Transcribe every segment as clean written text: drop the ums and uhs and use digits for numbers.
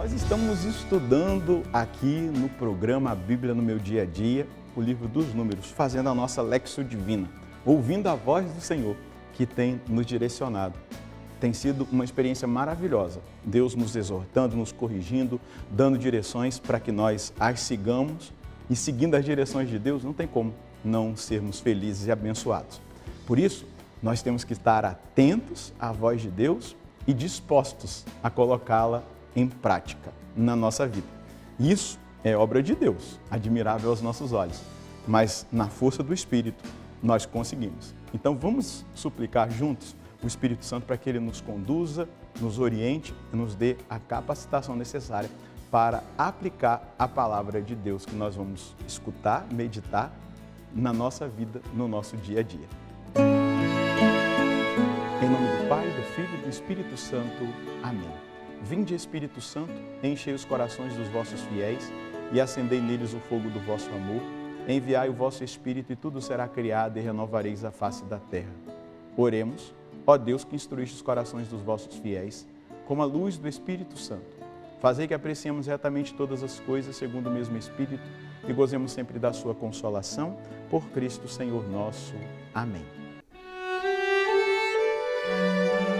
Nós estamos estudando aqui no programa A Bíblia no Meu Dia a Dia, o livro dos Números, fazendo a nossa Lexio Divina, ouvindo a voz do Senhor que tem nos direcionado. Tem sido uma experiência maravilhosa, Deus nos exortando, nos corrigindo, dando direções para que nós as sigamos, e seguindo as direções de Deus não tem como não sermos felizes e abençoados. Por isso, nós temos que estar atentos à voz de Deus e dispostos a colocá-la em prática na nossa vida. Isso é obra de Deus, admirável aos nossos olhos, mas na força do Espírito nós conseguimos. Então vamos suplicar juntos o Espírito Santo para que Ele nos conduza, nos oriente e nos dê a capacitação necessária para aplicar a palavra de Deus que nós vamos escutar, meditar na nossa vida, no nosso dia a dia. Em nome do Pai, do Filho e do Espírito Santo. Amém. Vinde, Espírito Santo, enchei os corações dos vossos fiéis e acendei neles o fogo do vosso amor. Enviai o vosso Espírito e tudo será criado e renovareis a face da terra. Oremos, ó Deus que instruíste os corações dos vossos fiéis, com a luz do Espírito Santo. Fazei que apreciemos retamente todas as coisas segundo o mesmo Espírito e gozemos sempre da sua consolação. Por Cristo Senhor nosso. Amém.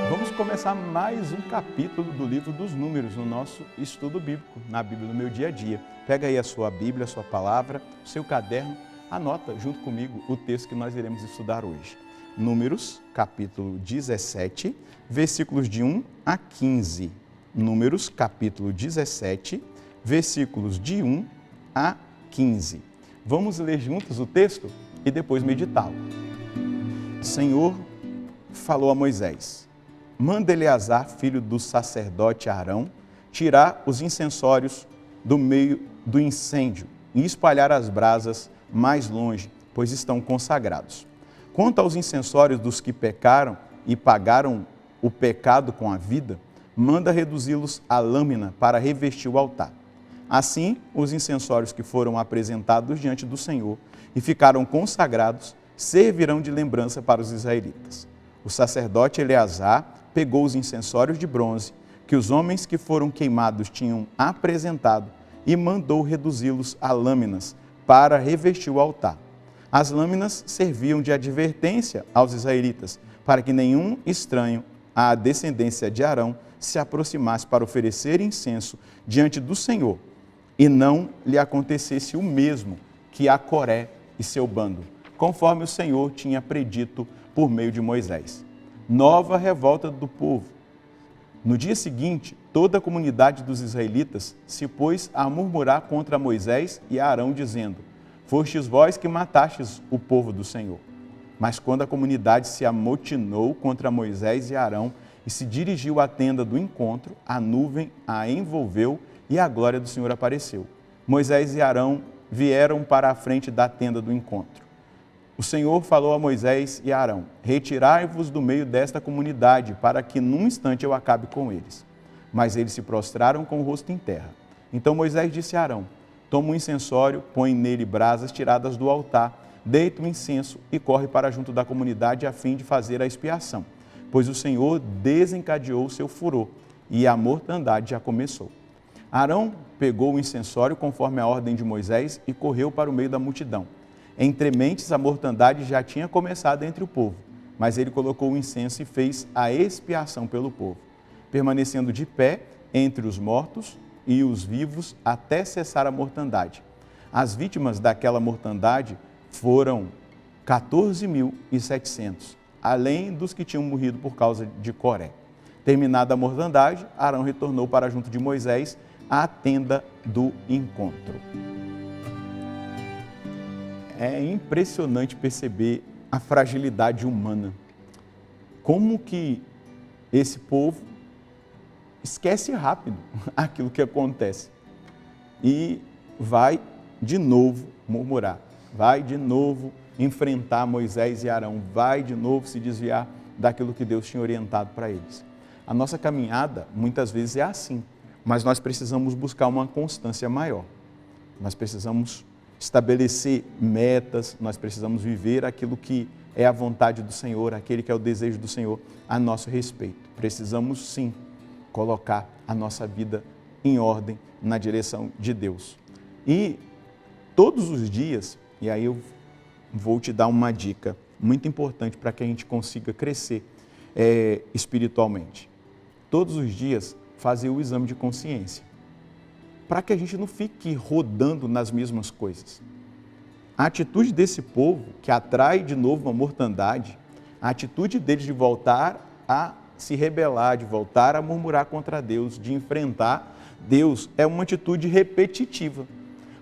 Vamos começar mais um capítulo do livro dos Números no nosso estudo bíblico, na Bíblia no Meu Dia a Dia. Pega aí a sua Bíblia, a sua palavra, o seu caderno, anota junto comigo o texto que nós iremos estudar hoje. Números, capítulo 17, versículos de 1 a 15. Números, capítulo 17, versículos de 1 a 15. Vamos ler juntos o texto e depois meditá-lo. O Senhor falou a Moisés: manda Eleazar, filho do sacerdote Arão, tirar os incensórios do meio do incêndio e espalhar as brasas mais longe, pois estão consagrados. Quanto aos incensórios dos que pecaram e pagaram o pecado com a vida, manda reduzi-los à lâmina para revestir o altar. Assim, os incensórios que foram apresentados diante do Senhor e ficaram consagrados servirão de lembrança para os israelitas. O sacerdote Eleazar pegou os incensórios de bronze que os homens que foram queimados tinham apresentado e mandou reduzi-los a lâminas para revestir o altar. As lâminas serviam de advertência aos israelitas, para que nenhum estranho à descendência de Arão se aproximasse para oferecer incenso diante do Senhor, e não lhe acontecesse o mesmo que a Coré e seu bando, conforme o Senhor tinha predito por meio de Moisés. Nova revolta do povo. No dia seguinte, toda a comunidade dos israelitas se pôs a murmurar contra Moisés e Arão, dizendo: fostes vós que matastes o povo do Senhor. Mas quando a comunidade se amotinou contra Moisés e Arão e se dirigiu à tenda do encontro, a nuvem a envolveu e a glória do Senhor apareceu. Moisés e Arão vieram para a frente da tenda do encontro. O Senhor falou a Moisés e a Arão: retirai-vos do meio desta comunidade, para que num instante eu acabe com eles. Mas eles se prostraram com o rosto em terra. Então Moisés disse a Arão: toma um incensório, põe nele brasas tiradas do altar, deita o incenso e corre para junto da comunidade a fim de fazer a expiação, pois o Senhor desencadeou seu furor e a mortandade já começou. Arão pegou o incensório conforme a ordem de Moisés e correu para o meio da multidão. Entre mentes, a mortandade já tinha começado entre o povo, mas ele colocou o incenso e fez a expiação pelo povo, permanecendo de pé entre os mortos e os vivos até cessar a mortandade. As vítimas daquela mortandade foram 14.700, além dos que tinham morrido por causa de Coré. Terminada a mortandade, Arão retornou para junto de Moisés à tenda do encontro. É impressionante perceber a fragilidade humana. Como que esse povo esquece rápido aquilo que acontece e vai de novo murmurar, vai de novo enfrentar Moisés e Arão, vai de novo se desviar daquilo que Deus tinha orientado para eles. A nossa caminhada muitas vezes é assim, mas nós precisamos buscar uma constância maior. Nós precisamos estabelecer metas, nós precisamos viver aquilo que é a vontade do Senhor, aquele que é o desejo do Senhor a nosso respeito. Precisamos sim colocar a nossa vida em ordem na direção de Deus. E todos os dias, e aí eu vou te dar uma dica muito importante para que a gente consiga crescer espiritualmente. Todos os dias fazer o exame de consciência, para que a gente não fique rodando nas mesmas coisas. A atitude desse povo, que atrai de novo uma mortandade, a atitude deles de voltar a se rebelar, de voltar a murmurar contra Deus, de enfrentar Deus, é uma atitude repetitiva.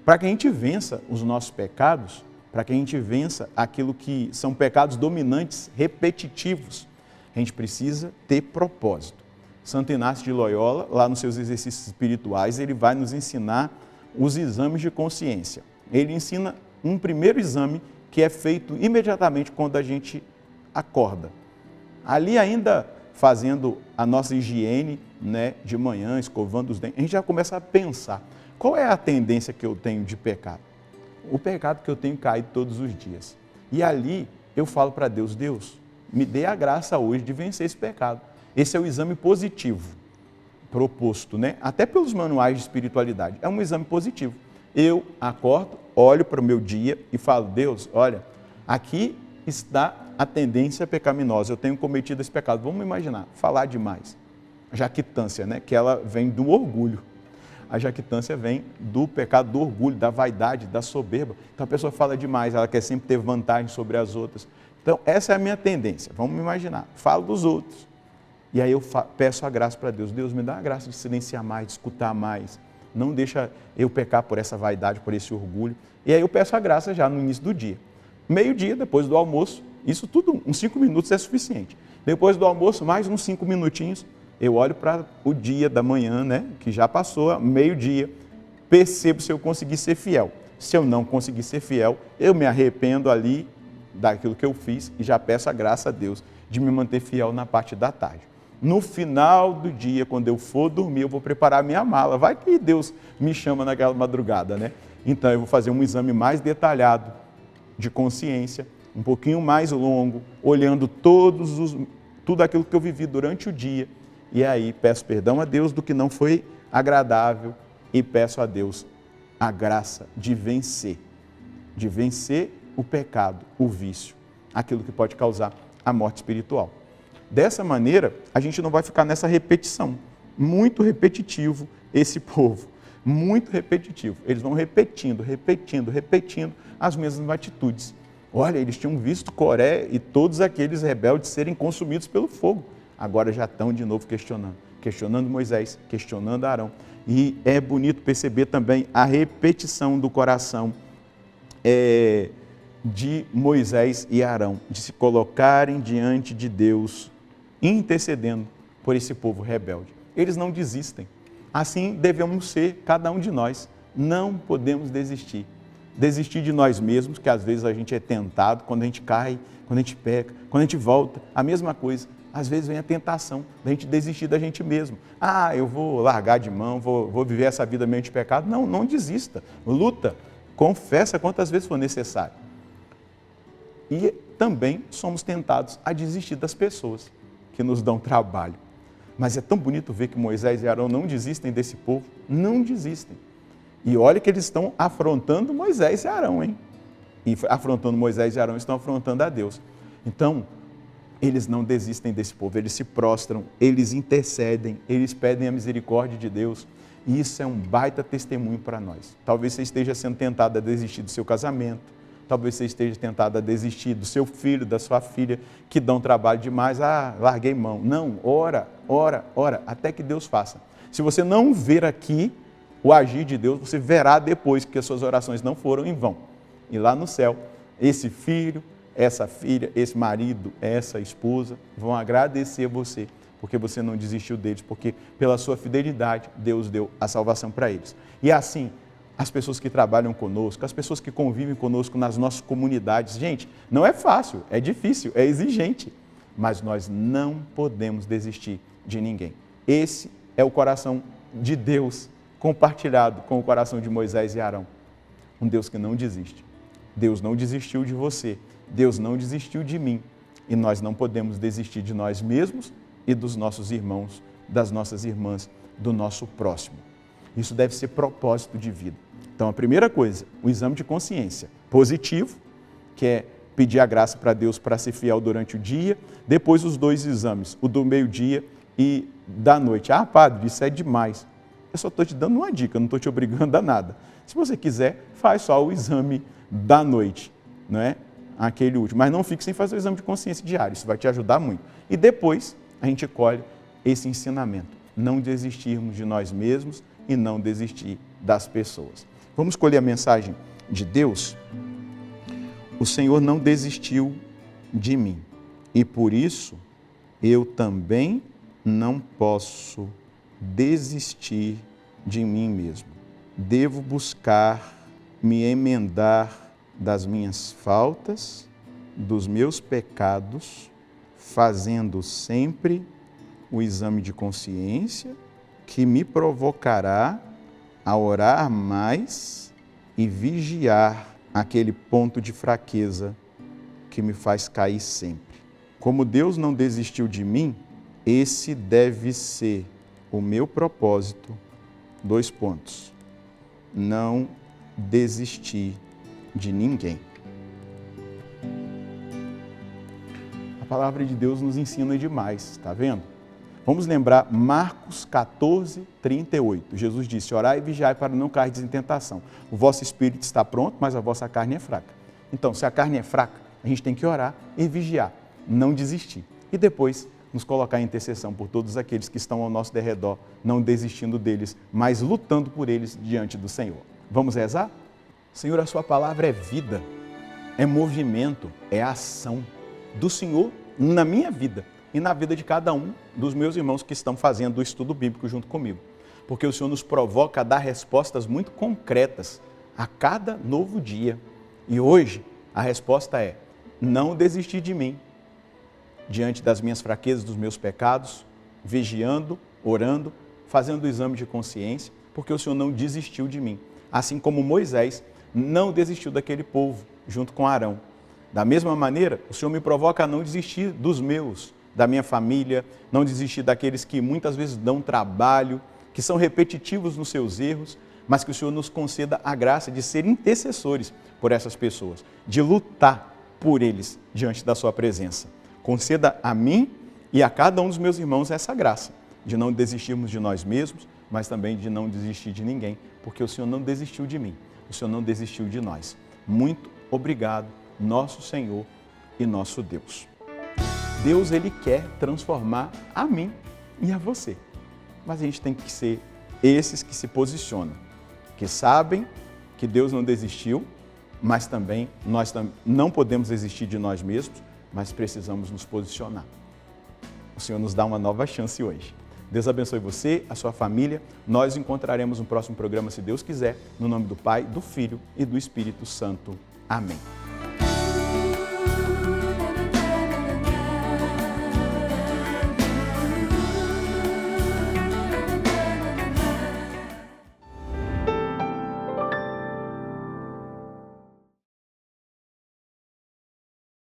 Para que a gente vença os nossos pecados, para que a gente vença aquilo que são pecados dominantes, repetitivos, a gente precisa ter propósito. Santo Inácio de Loyola, lá nos seus exercícios espirituais, ele vai nos ensinar os exames de consciência. Ele ensina um primeiro exame que é feito imediatamente quando a gente acorda. Ali ainda fazendo a nossa higiene, né, de manhã, escovando os dentes, a gente já começa a pensar, qual é a tendência que eu tenho de pecado? O pecado que eu tenho caído todos os dias. E ali eu falo para Deus, Deus, me dê a graça hoje de vencer esse pecado. Esse é o exame positivo proposto, né? Até pelos manuais de espiritualidade. É um exame positivo. Eu acordo, olho para o meu dia e falo, Deus, olha, aqui está a tendência pecaminosa, eu tenho cometido esse pecado. Vamos imaginar, falar demais. A jactância, né? Que ela vem do orgulho. A jactância vem do pecado do orgulho, da vaidade, da soberba. Então a pessoa fala demais, ela quer sempre ter vantagem sobre as outras. Então essa é a minha tendência, vamos imaginar, falo dos outros. E aí eu peço a graça para Deus, Deus me dá a graça de silenciar mais, de escutar mais. Não deixa eu pecar por essa vaidade, por esse orgulho. E aí eu peço a graça já no início do dia. Meio-dia, depois do almoço, isso tudo, uns 5 minutos é suficiente. Depois do almoço, mais uns 5 minutinhos, eu olho para o dia da manhã, né, que já passou, meio-dia, percebo se eu consegui ser fiel. Se eu não conseguir ser fiel, eu me arrependo ali daquilo que eu fiz e já peço a graça a Deus de me manter fiel na parte da tarde. No final do dia, quando eu for dormir, eu vou preparar a minha mala. Vai que Deus me chama naquela madrugada, né? Então eu vou fazer um exame mais detalhado de consciência, um pouquinho mais longo, olhando tudo aquilo que eu vivi durante o dia. E aí peço perdão a Deus do que não foi agradável e peço a Deus a graça de vencer o pecado, o vício, aquilo que pode causar a morte espiritual. Dessa maneira, a gente não vai ficar nessa repetição. Muito repetitivo esse povo, muito repetitivo. Eles vão repetindo as mesmas atitudes. Olha, eles tinham visto Coré e todos aqueles rebeldes serem consumidos pelo fogo. Agora já estão de novo questionando Moisés, questionando Arão. E é bonito perceber também a repetição do coração de Moisés e Arão, de se colocarem diante de Deus, intercedendo por esse povo rebelde. Eles não desistem. Assim devemos ser cada um de nós. Não podemos desistir. Desistir de nós mesmos, que às vezes a gente é tentado, quando a gente cai, quando a gente peca, quando a gente volta, a mesma coisa. Às vezes vem a tentação da gente desistir da gente mesmo. Ah, eu vou largar de mão, vou viver essa vida meio de pecado. Não, não desista. Luta, confessa quantas vezes for necessário. E também somos tentados a desistir das pessoas que nos dão trabalho. Mas é tão bonito ver que Moisés e Arão não desistem desse povo, não desistem. E olha que eles estão afrontando Moisés e Arão, hein? E afrontando Moisés e Arão, estão afrontando a Deus. Então, eles não desistem desse povo, eles se prostram, eles intercedem, eles pedem a misericórdia de Deus. E isso é um baita testemunho para nós. Talvez você esteja sendo tentado a desistir do seu casamento, talvez você esteja tentado a desistir do seu filho, da sua filha, que dão trabalho demais. Ah, larguei mão. Não, ora, até que Deus faça. Se você não ver aqui o agir de Deus, você verá depois que as suas orações não foram em vão. E lá no céu, esse filho, essa filha, esse marido, essa esposa, vão agradecer a você, porque você não desistiu deles, porque pela sua fidelidade, Deus deu a salvação para eles. E assim, as pessoas que trabalham conosco, as pessoas que convivem conosco nas nossas comunidades. Gente, não é fácil, é difícil, é exigente, mas nós não podemos desistir de ninguém. Esse é o coração de Deus compartilhado com o coração de Moisés e Arão. Um Deus que não desiste. Deus não desistiu de você, Deus não desistiu de mim. E nós não podemos desistir de nós mesmos e dos nossos irmãos, das nossas irmãs, do nosso próximo. Isso deve ser propósito de vida. Então, a primeira coisa, o exame de consciência positivo, que é pedir a graça para Deus para ser fiel durante o dia. Depois, os 2 exames, o do meio-dia e da noite. Ah, padre, isso é demais. Eu só estou te dando uma dica, não estou te obrigando a nada. Se você quiser, faz só o exame da noite, não é? Aquele último. Mas não fique sem fazer o exame de consciência diário, isso vai te ajudar muito. E depois, a gente colhe esse ensinamento. Não desistirmos de nós mesmos e não desistir das pessoas. Vamos escolher a mensagem de Deus? O Senhor não desistiu de mim e por isso eu também não posso desistir de mim mesmo. Devo buscar me emendar das minhas faltas, dos meus pecados, fazendo sempre o exame de consciência que me provocará a orar mais e vigiar aquele ponto de fraqueza que me faz cair sempre. Como Deus não desistiu de mim, esse deve ser o meu propósito. 2 pontos. Não desistir de ninguém. A palavra de Deus nos ensina demais, está vendo? Vamos lembrar Marcos 14, 38. Jesus disse, orai e vigiai para não cair em tentação. O vosso espírito está pronto, mas a vossa carne é fraca. Então, se a carne é fraca, a gente tem que orar e vigiar, não desistir. E depois, nos colocar em intercessão por todos aqueles que estão ao nosso derredor, não desistindo deles, mas lutando por eles diante do Senhor. Vamos rezar? Senhor, a sua palavra é vida, é movimento, é ação do Senhor na minha vida e na vida de cada um dos meus irmãos que estão fazendo o estudo bíblico junto comigo. Porque o Senhor nos provoca a dar respostas muito concretas a cada novo dia. E hoje a resposta é, não desistir de mim, diante das minhas fraquezas, dos meus pecados, vigiando, orando, fazendo o exame de consciência, porque o Senhor não desistiu de mim. Assim como Moisés não desistiu daquele povo, junto com Arão. Da mesma maneira, o Senhor me provoca a não desistir dos meus, da minha família, não desistir daqueles que muitas vezes dão trabalho, que são repetitivos nos seus erros, mas que o Senhor nos conceda a graça de ser intercessores por essas pessoas, de lutar por eles diante da sua presença. Conceda a mim e a cada um dos meus irmãos essa graça, de não desistirmos de nós mesmos, mas também de não desistir de ninguém, porque o Senhor não desistiu de mim, o Senhor não desistiu de nós. Muito obrigado, nosso Senhor e nosso Deus. Deus, Ele quer transformar a mim e a você. Mas a gente tem que ser esses que se posicionam, que sabem que Deus não desistiu, mas também nós não podemos desistir de nós mesmos, mas precisamos nos posicionar. O Senhor nos dá uma nova chance hoje. Deus abençoe você, a sua família. Nós encontraremos no próximo programa, se Deus quiser, no nome do Pai, do Filho e do Espírito Santo. Amém.